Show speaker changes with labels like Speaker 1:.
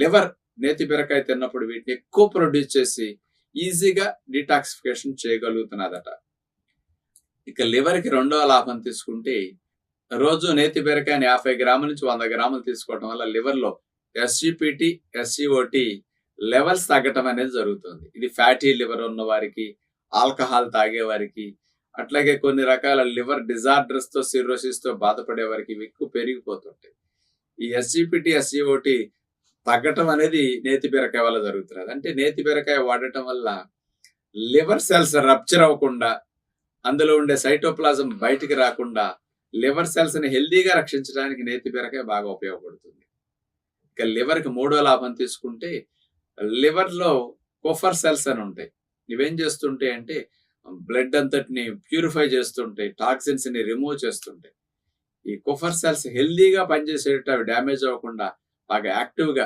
Speaker 1: Liver నేతి బీరకాయ తిన్నప్పుడు వీటిని ఎక్కువ ప్రొడ్యూస్ చేసి ఈజీగా డీటాక్సిఫికేషన్ చేయగలుగుతున్నదట. ఇక లివర్కి రెండవ లాభం తీసుకుంటే, రోజు నేతి బీరకాయని 50 గ్రాముల నుంచి 100 గ్రాములు తీసుకోవడం వల్ల లివర్లో ఎస్జిపిటి, ఎస్సిఓటి లెవెల్స్ తగ్గటం అనేది జరుగుతుంది. ఇది ఫ్యాటీ లివర్ ఉన్న వారికి, ఆల్కహాల్ తాగే వారికి, అట్లాగే కొన్ని రకాల లివర్ డిజార్డర్స్ తో, సిరోసిస్ తో బాధపడే వారికి ఇవి ఎక్కువ పెరిగిపోతుంటాయి. ఈ ఎస్జిపిటి, ఎస్సిఓటి తగ్గటం అనేది నేతి బీరకాయ వల్ల జరుగుతున్నది. అంటే నేతి బీరకాయ వాడటం వల్ల లివర్ సెల్స్ రప్చర్ అవ్వకుండా, అందులో ఉండే సైటోప్లాజం బయటికి రాకుండా లివర్ సెల్స్ ని హెల్దీగా రక్షించడానికి నేతి బీరకాయ బాగా ఉపయోగపడుతుంది. ఇక లివర్ కి మూడో లాభం తీసుకుంటే, లివర్ లో కొఫర్ సెల్స్ అని ఉంటాయి. ఇవేం చేస్తుంటాయి అంటే బ్లడ్ అంతటిని ప్యూరిఫై చేస్తుంటాయి, టాక్సిన్స్ ని రిమూవ్ చేస్తుంటాయి. ఈ కొఫర్ సెల్స్ హెల్దీగా పనిచేసేట, అవి డ్యామేజ్ అవ్వకుండా బాగా యాక్టివ్ గా